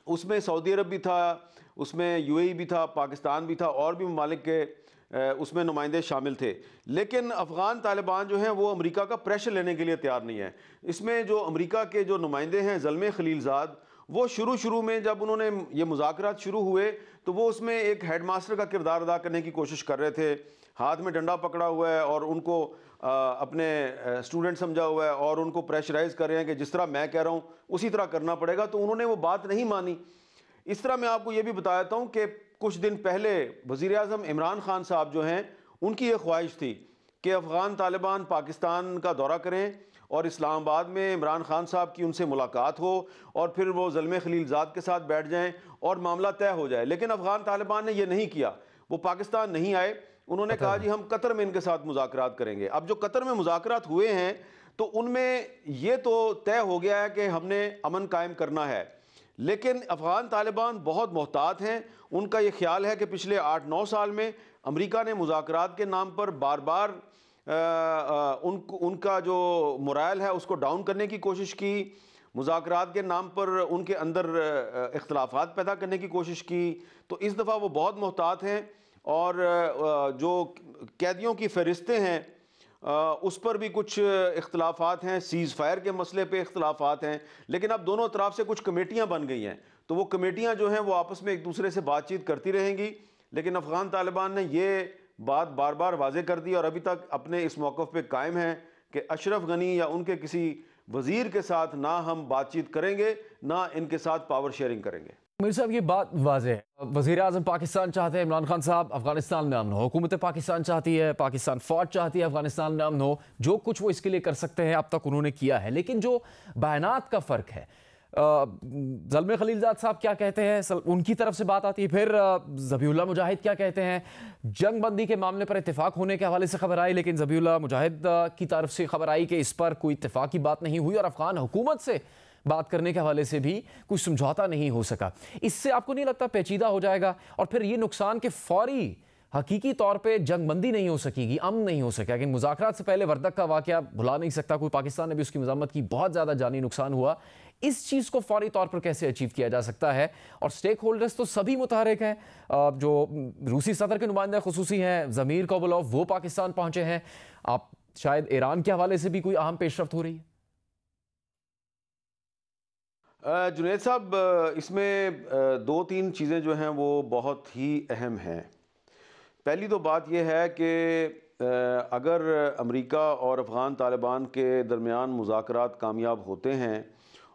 उसमें सऊदी अरब भी था, उसमें UAE भी था, पाकिस्तान भी था और भी ममालिक के उसमें नुमाइंदे शामिल थे। लेकिन अफ़गान तालिबान जो हैं वो अमेरिका का प्रेशर लेने के लिए तैयार नहीं है। इसमें जो अमेरिका के जो नुमाइंदे हैं ज़ल्मे खलीलज़ाद, वो शुरू में जब उन्होंने ये मुज़ाकरात शुरू हुए तो वो उसमें एक हेड मास्टर का किरदार अदा करने की कोशिश कर रहे थे, हाथ में डंडा पकड़ा हुआ है और उनको अपने स्टूडेंट समझा हुआ है और उनको प्रेशराइज़ कर रहे हैं कि जिस तरह मैं कह रहा हूँ उसी तरह करना पड़ेगा। तो उन्होंने वो बात नहीं मानी। इस तरह मैं आपको ये भी बता देता हूँ कि कुछ दिन पहले वज़ीर-ए-आज़म इमरान खान साहब जो हैं उनकी ये ख्वाहिश थी कि अफ़गान तालिबान पाकिस्तान का दौरा करें और इस्लामाबाद में इमरान खान साहब की उनसे मुलाकात हो और फिर वो ज़ल्मे खलीलज़ाद के साथ बैठ जाएं और मामला तय हो जाए। लेकिन अफ़गान तालिबान ने ये नहीं किया, वो पाकिस्तान नहीं आए। उन्होंने कहा जी हम कतर में इनके साथ मुज़ाकरात करेंगे। अब जो कतर में मुज़ाकरात हुए हैं तो उनमें ये तो तय हो गया है कि हमने अमन कायम करना है, लेकिन अफ़गान तालिबान बहुत मोहतात हैं। उनका ये ख्याल है कि पिछले 8-9 साल में अमेरिका ने मुज़ाकरात के नाम पर बार बार उनका जो मोराल है उसको डाउन करने की कोशिश की, मुज़ाकरात के नाम पर उनके अंदर इख्तलाफात पैदा करने की कोशिश की। तो इस दफ़ा वो बहुत मोहतात हैं और जो कैदियों की फ़हरिस्तें हैं उस पर भी कुछ इख्तलाफात हैं, सीज़ फायर के मसले पे इख्तलाफात हैं। लेकिन अब दोनों तरफ से कुछ कमेटियाँ बन गई हैं, तो वो कमेटियाँ जो हैं वो आपस में एक दूसरे से बातचीत करती रहेंगी। लेकिन अफ़गान तालिबान ने ये बात बार बार वाज़े कर दी और अभी तक अपने इस मौक़िफ़ पे कायम है कि अशरफ गनी या उनके किसी वज़ीर के साथ ना हम बातचीत करेंगे, ना इनके साथ पावर शेयरिंग करेंगे। मीर साहब, ये बात वाज़ेह है, वज़ीर आज़म पाकिस्तान चाहते हैं इमरान खान साहब अफगानिस्तान में अमन हो, हुकूमत पाकिस्तान चाहती है, पाकिस्तान फ़ौज चाहती है अफगानिस्तान में अमन हो, जो कुछ वो इसके लिए कर सकते हैं अब तक उन्होंने किया है। लेकिन जो बयानात का फ़र्क है, ज़ल्मे खलीलज़ाद साहब क्या कहते हैं, उनकी तरफ से बात आती है, फिर ज़बीहुल्लाह मुजाहिद क्या कहते हैं। जंग बंदी के मामले पर इत्तेफाक होने के हवाले से खबर आई, लेकिन ज़बीहुल्लाह मुजाहिद की तरफ से खबर आई कि इस पर कोई इत्तेफाक की बात नहीं हुई और अफगान हुकूमत से बात करने के हवाले से भी कुछ समझौता नहीं हो सका। इससे आपको नहीं लगता पेचीदा हो जाएगा और फिर ये नुकसान के फौरी हकीकी तौर पे जंगबंदी नहीं हो सकेगी, अमन नहीं हो सकेगा? लेकिन मुज़ाकरात से पहले वर्दक का वाक़या भुला नहीं सकता कोई, पाकिस्तान ने भी उसकी मज़म्मत की, बहुत ज़्यादा जानी नुकसान हुआ। इस चीज़ को फौरी तौर पर कैसे अचीव किया जा सकता है? और स्टेक होल्डर्स तो सभी मुतहरिक हैं, जो रूसी सदर के नुमाइंदा खुसूसी हैं ज़मीर कोबुलोव, वो पाकिस्तान पहुँचे हैं। आप शायद ईरान के हवाले से भी कोई अहम पेशरफ्त हो रही है? जुनैद साहब, इसमें दो तीन चीज़ें जो हैं वो बहुत ही अहम हैं। पहली तो बात यह है कि अगर अमेरिका और अफ़गान तालिबान के दरमियान मुज़ाकरात कामयाब होते हैं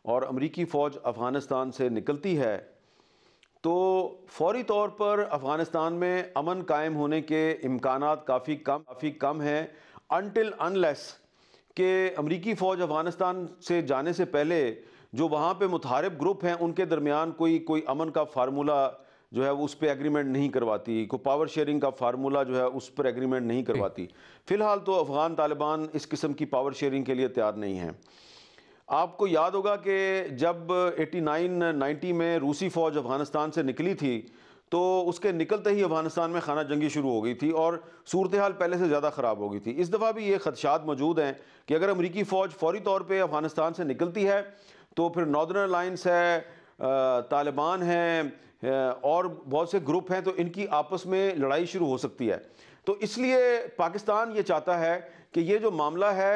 और अमेरिकी फ़ौज अफ़गानिस्तान से निकलती है, तो फ़ौरी तौर पर अफ़गानिस्तान में अमन कायम होने के इम्कानात काफ़ी कम हैं, अनटिल अनलेस कि अमेरिकी फ़ौज अफ़गानिस्तान से जाने से पहले जो वहाँ पे मुतहारिब ग्रुप हैं उनके दरमियान कोई अमन का फार्मूला जो है उस पर एग्रीमेंट नहीं करवाती, कोई पावर शेयरिंग का फार्मूला जो है उस पर एग्रीमेंट नहीं करवाती। फ़िलहाल तो अफ़गान तालिबान इस किस्म की पावर शेयरिंग के लिए तैयार नहीं हैं। आपको याद होगा कि जब 89-90 में रूसी फ़ौज अफ़गानिस्तान से निकली थी तो उसके निकलते ही अफ़गानिस्तान में खाना जंगी शुरू हो गई थी और सूरत हाल पहले से ज़्यादा ख़राब हो गई थी। इस दफ़ा भी ये खदशात मौजूद हैं कि अगर अमेरिकी फ़ौज फ़ौरी तौर पर अफ़गानिस्तान से निकलती है तो फिर नॉर्दर्न अलायंस है, तालिबान है और बहुत से ग्रुप हैं, तो इनकी आपस में लड़ाई शुरू हो सकती है। तो इसलिए पाकिस्तान ये चाहता है कि ये जो मामला है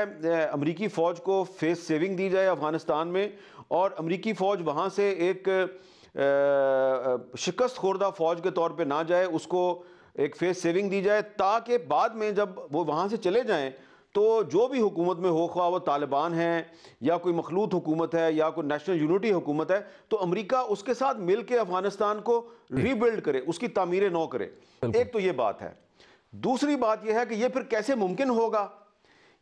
अमेरिकी फ़ौज को फेस सेविंग दी जाए अफ़गानिस्तान में और अमेरिकी फ़ौज वहाँ से एक शिकस्त खुर्दा फ़ौज के तौर पे ना जाए, उसको एक फेस सेविंग दी जाए ताकि बाद में जब वो वहाँ से चले जाएं तो जो भी हुकूमत में हो, ख्वाह वो तालिबान है या कोई मखलूत हुकूमत है या कोई नेशनल यूनिटी हुकूमत है, तो अमेरिका उसके साथ मिल के अफ़गानिस्तान को रीबिल्ड करे, उसकी तामीर नौ करे। एक तो ये बात है। दूसरी बात यह है कि ये फिर कैसे मुमकिन होगा?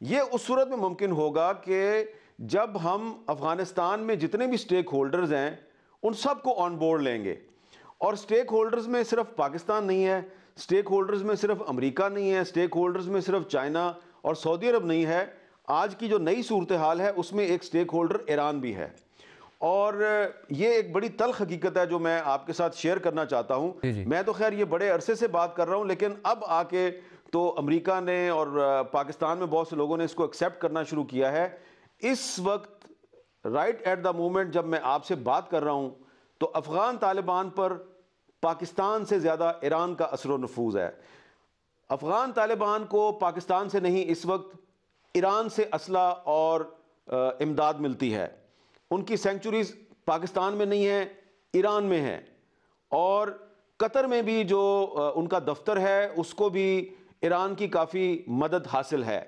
ये उस सूरत में मुमकिन होगा कि जब हम अफ़गानिस्तान में जितने भी स्टेक होल्डर्स हैं उन सब को ऑन बोर्ड लेंगे। और स्टेक होल्डर्स में सिर्फ पाकिस्तान नहीं है, स्टेक होल्डर्स में सिर्फ अमेरिका नहीं है, स्टेक होल्डर्स में सिर्फ चाइना और सऊदी अरब नहीं है। आज की जो नई सूरत हाल है उसमें एक स्टेक होल्डर ईरान भी है और ये एक बड़ी तल्ख हकीकत है जो मैं आपके साथ शेयर करना चाहता हूँ। मैं तो खैर ये बड़े अरसे से बात कर रहा हूँ, लेकिन अब आके तो अमेरिका ने और पाकिस्तान में बहुत से लोगों ने इसको एक्सेप्ट करना शुरू किया है। इस वक्त राइट एट द मोमेंट जब मैं आपसे बात कर रहा हूँ तो अफ़गान तालिबान पर पाकिस्तान से ज़्यादा ईरान का असर व नफूज़ है। अफ़गान तालिबान को पाकिस्तान से नहीं, इस वक्त ईरान से असला और इमदाद मिलती है। उनकी सेंचुरीज पाकिस्तान में नहीं है, ईरान में है। और कतर में भी जो उनका दफ्तर है उसको भी ईरान की काफ़ी मदद हासिल है।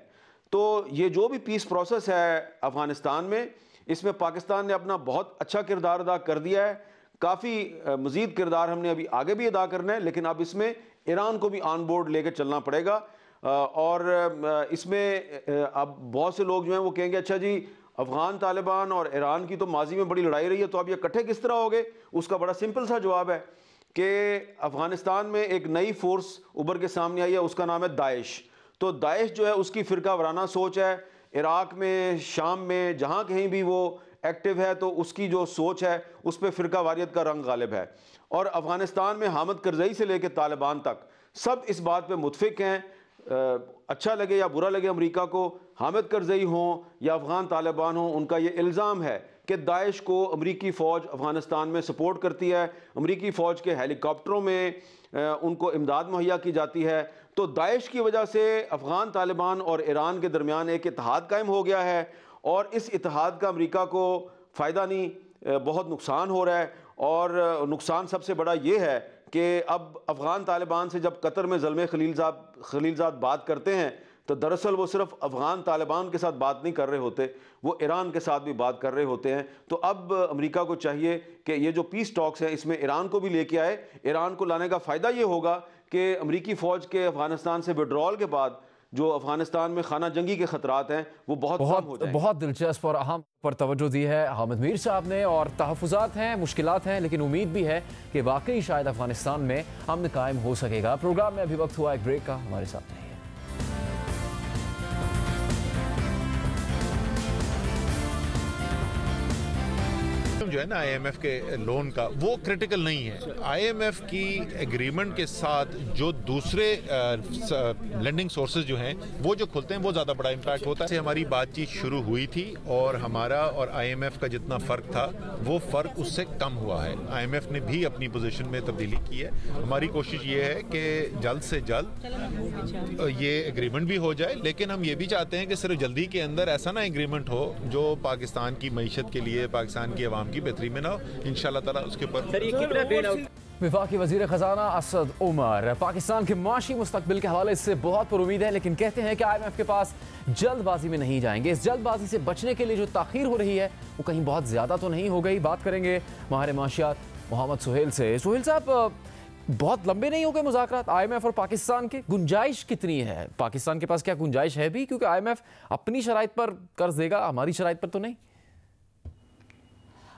तो ये जो भी पीस प्रोसेस है अफ़गानिस्तान में, इसमें पाकिस्तान ने अपना बहुत अच्छा किरदार अदा कर दिया है। काफ़ी मज़ीद किरदार हमने अभी आगे भी अदा करना है, लेकिन अब इसमें ईरान को भी ऑन बोर्ड लेकर चलना पड़ेगा। और इसमें अब बहुत से लोग जो हैं वो कहेंगे अच्छा जी अफ़गान तालिबान और ईरान की तो माजी में बड़ी लड़ाई रही है, तो अब ये इकट्ठे किस तरह हो गए? उसका बड़ा सिंपल सा जवाब है कि अफ़गानिस्तान में एक नई फोर्स उभर के सामने आई है, उसका नाम है दाइश। तो दाइश जो है उसकी फ़िरका वाराना सोच है। इराक़ में, शाम में, जहाँ कहीं भी वो एक्टिव है तो उसकी जो सोच है उस पर फ़िरका वारियत का रंग गालिब है। और अफ़गानिस्तान में हामिद करज़ई से लेकर तालिबान तक सब इस बात पे मुतफ़िक हैं। अच्छा लगे या बुरा लगे अमेरिका को, हामिद करज़ई हों या अफ़गान तालिबान हों, उनका ये इल्ज़ाम है कि दाइश को अमेरिकी फ़ौज अफ़गानिस्तान में सपोर्ट करती है, अमेरिकी फ़ौज के हेलीकॉप्टरों में उनको इमदाद मुहैया की जाती है। तो दाइश की वजह से अफ़गान तालिबान और ईरान के दरमियान एक इत्तेहाद कायम हो गया है और इस इत्तेहाद का अमेरिका को फ़ायदा नहीं, बहुत नुकसान हो रहा है। और नुकसान सबसे बड़ा ये है कि अब अफ़गान तालिबान से जब कतर में ज़ल्मे खलीलज़ाद बात करते हैं तो दरअसल वो सिर्फ अफ़गान तालिबान के साथ बात नहीं कर रहे होते, वो ईरान के साथ भी बात कर रहे होते हैं। तो अब अमेरिका को चाहिए कि ये जो पीस टॉक्स हैं इसमें ईरान को भी लेके आए। ईरान को लाने का फ़ायदा ये होगा कि अमेरिकी फ़ौज के अफ़गानिस्तान से विड्रॉल के बाद जो अफगानिस्तान में खाना जंगी के खतरात हैं वो बहुत दिलचस्प और अहम पर तवज्जो दी है हामिद मीर साहब ने। और तहफ़्फ़ुज़ात हैं, मुश्किलात हैं, लेकिन उम्मीद भी है कि वाकई शायद अफगानिस्तान में अमन कायम हो सकेगा। प्रोग्राम में अभी वक्त हुआ एक ब्रेक का, हमारे साथ रहिए। जो है ना IMF के लोन का वो क्रिटिकल नहीं है। IMF की एग्रीमेंट के साथ जो दूसरे लेंडिंग सोर्सेज जो हैं वो जो खुलते हैं वो ज़्यादा बड़ा इम्पैक्ट होता है। हमारी बातचीत शुरू हुई थी और हमारा और IMF का जितना फ़र्क था वो फ़र्क उससे कम हुआ है। IMF ने भी अपनी पोजीशन में तब्दीली की है। हमारी कोशिश ये है कि जल्द से जल्द ये एग्रीमेंट भी हो जाए, लेकिन हम ये भी चाहते हैं कि सिर्फ जल्दी के अंदर ऐसा ना एग्रीमेंट हो जो पाकिस्तान की मईशत के लिए, पाकिस्तान की आवाम की बेहतरी में ना हो। इंशाल्लाह ताला उसके ऊपर वफाकी वज़ीर ख़जाना असद उमर पाकिस्तान के माशी मुस्तक़बिल के हवाले से बहुत पर उम्मीद है, लेकिन कहते हैं कि IMF के पास जल्दबाजी में नहीं जाएंगे। इस जल्दबाजी से बचने के लिए जो ताख़ीर हो रही है वो कहीं बहुत ज़्यादा तो नहीं हो गई। बात करेंगे माहिर माशियात मोहम्मद सुहेल से। सुहेल साहब, बहुत लंबे नहीं हो गए मुज़ाकरात IMF और पाकिस्तान के? गुंजाइश कितनी है पाकिस्तान के पास? क्या गुंजाइश है भी? क्योंकि IMF अपनी शराइत पर कर्ज देगा, हमारी शराइत पर तो नहीं।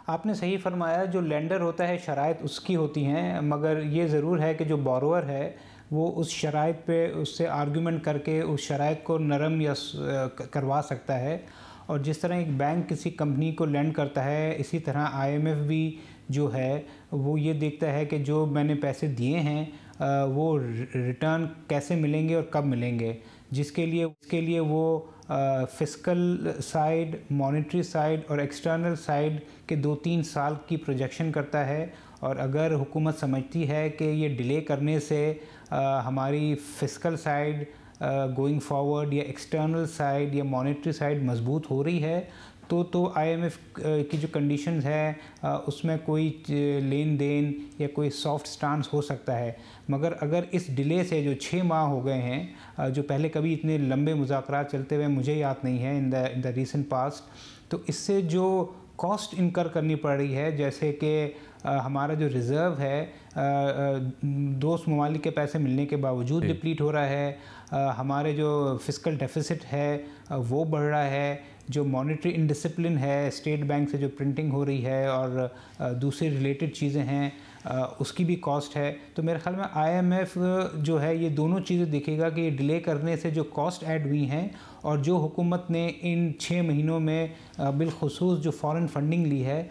आपने सही फरमाया, जो लेंडर होता है शराइत उसकी होती हैं, मगर ये ज़रूर है कि जो बोरोवर है वो उस शराइत पे उससे आर्गूमेंट करके उस शराइत को नरम या करवा सकता है। और जिस तरह एक बैंक किसी कंपनी को लेंड करता है, इसी तरह IMF भी जो है वो ये देखता है कि जो मैंने पैसे दिए हैं वो रिटर्न कैसे मिलेंगे और कब मिलेंगे, जिसके लिए वो फिस्कल साइड, मॉनेटरी साइड और एक्सटर्नल साइड के 2-3 साल की प्रोजेक्शन करता है। और अगर हुकूमत समझती है कि ये डिले करने से हमारी फिस्कल साइड गोइंग फॉरवर्ड या एक्सटर्नल साइड या मॉनेटरी साइड मजबूत हो रही है तो IMF की जो कंडीशंस है उसमें कोई लेन देन या कोई सॉफ्ट स्टांस हो सकता है। मगर अगर इस डिले से जो 6 माह हो गए हैं, जो पहले कभी इतने लंबे मुज़ाकरात चलते हुए मुझे याद नहीं है इन द रीसेंट पास्ट, तो इससे जो कॉस्ट इनकर करनी पड़ रही है, जैसे कि हमारा जो रिज़र्व है दोस्त ममालिक के पैसे मिलने के बावजूद डिप्लीट हो रहा है, हमारे जो फिस्कल डेफिसिट है वो बढ़ रहा है, जो मॉनेटरी इंडिसिप्लिन है स्टेट बैंक से जो प्रिंटिंग हो रही है और दूसरी रिलेटेड चीज़ें हैं उसकी भी कॉस्ट है। तो मेरे ख्याल में IMF जो है ये दोनों चीज़ें देखेगा कि ये डिले करने से जो कॉस्ट ऐड हुई हैं और जो हुकूमत ने इन 6 महीनों में बिलखुसूस जो फॉरेन फंडिंग ली है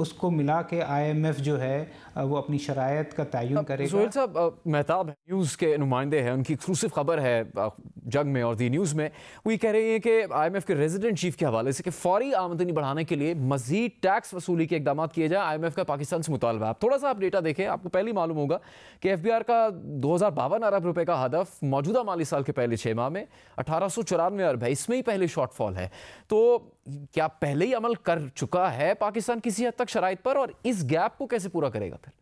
उसको मिला के IMF जो है वो अपनी शराइत का तयन करेगा। सुहेल साहब, मेहताब न्यूज़ के नुमाइंदे हैं, उनकी एक्सक्लूसिव खबर है जग में और दी न्यूज़ में, वो ये कह रहे हैं कि IMF के रेजिडेंट चीफ के हवाले से कि फौरी आमदनी बढ़ाने के लिए मजीद टैक्स वसूली के इकदाम किए जाए। IMF का पाकिस्तान से मुतालबा। आप थोड़ा सा आप डेटा देखें, आपको पहले ही मालूम होगा कि FBR का 2052 अरब रुपए का हदफ मौजूदा माली साल के पहले 6 माह में 1894 अरब है, इसमें ही पहले शॉर्टफॉल है। तो क्या पहले ही अमल कर चुका है पाकिस्तान किसी हद तक शराइत पर, और इस गैप को कैसे पूरा करेगा फिर?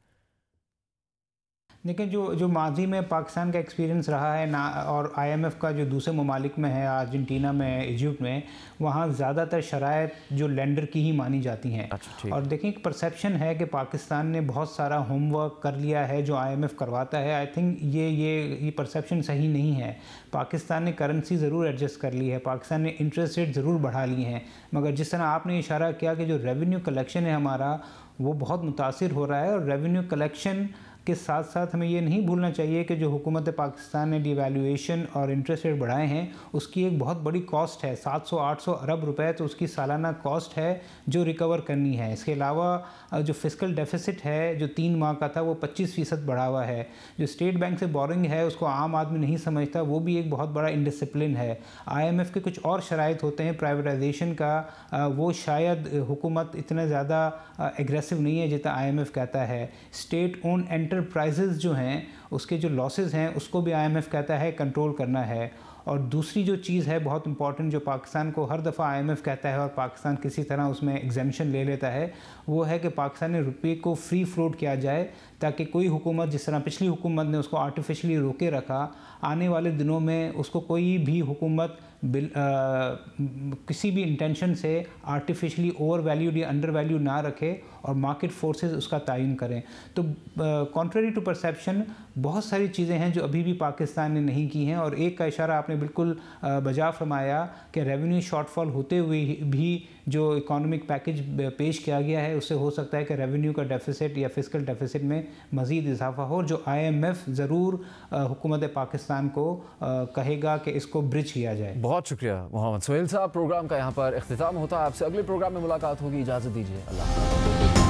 देखिए, जो माजी में पाकिस्तान का एक्सपीरियंस रहा है ना, और IMF का जो दूसरे ममालिक में है, अर्जेंटीना में, इजिप्ट में, वहाँ ज़्यादातर शराइत जो लेंडर की ही मानी जाती हैं। और देखें, एक परसेप्शन है कि पाकिस्तान ने बहुत सारा होमवर्क कर लिया है जो IMF करवाता है। आई थिंक ये परसेप्शन सही नहीं है। पाकिस्तान ने करेंसी ज़रूर एडजस्ट कर ली है, पाकिस्तान ने इंटरेस्ट रेट ज़रूर बढ़ा लिए हैं, मगर जिस तरह आपने इशारा किया कि जो रेवेन्यू कलेक्शन है हमारा वो बहुत मुतासिर हो रहा है। और रेवेन्यू कलेक्शन के साथ साथ हमें ये नहीं भूलना चाहिए कि जो हुकूमत पाकिस्तान ने डिवैल्यूएशन और इंटरेस्ट रेट बढ़ाए हैं उसकी एक बहुत बड़ी कॉस्ट है, 700-800 अरब रुपए तो उसकी सालाना कॉस्ट है जो रिकवर करनी है। इसके अलावा जो फिस्कल डेफिसिट है जो 3 माह का था वो 25% बढ़ा हुआ है। जो स्टेट बैंक से बोरिंग है उसको आम आदमी नहीं समझता, वो भी एक बहुत बड़ा इंडिसिप्लिन है। IMF के कुछ और शराइत होते हैं प्राइवेटाइजेशन का, वो शायद हुकूमत इतना ज़्यादा एग्रेसिव नहीं है जितना IMF कहता है। स्टेट ओन एंटरप्राइजेज जो हैं उसके जो लॉसेस हैं उसको भी IMF कहता है कंट्रोल करना है। और दूसरी जो चीज़ है बहुत इंपॉर्टेंट जो पाकिस्तान को हर दफ़ा IMF कहता है और पाकिस्तान किसी तरह उसमें एग्जेम्पशन ले लेता है, वो है कि पाकिस्तानी रुपये को फ्री फ्लोट किया जाए ताकि कोई हुकूमत जिस तरह पिछली हुकूमत ने उसको आर्टिफिशियली रोके रखा, आने वाले दिनों में उसको कोई भी हुकूमत किसी भी इंटेंशन से आर्टिफिशियली ओवर वैल्यूड या अंडर वैल्यू ना रखे और मार्केट फोर्सेस उसका तयन करें। तो कॉन्ट्रेरी टू परसेप्शन बहुत सारी चीज़ें हैं जो अभी भी पाकिस्तान ने नहीं की हैं। और एक का इशारा आपने बिल्कुल बजा फरमाया कि रेवेन्यू शॉर्टफॉल होते हुए भी जो इकोनॉमिक पैकेज पेश किया गया है उससे हो सकता है कि रेवेन्यू का डेफिसिट या फिस्कल डेफिसिट में मज़ीद इजाफा हो, जो IMF ज़रूर हुकूमत पाकिस्तान को कहेगा कि इसको ब्रिज किया जाए। बहुत शुक्रिया मोहम्मद सुहेल साहब। प्रोग्राम का यहाँ पर इख्तिताम होता है। आपसे अगले प्रोग्राम में मुलाकात होगी। इजाज़त दीजिए। अल्लाह।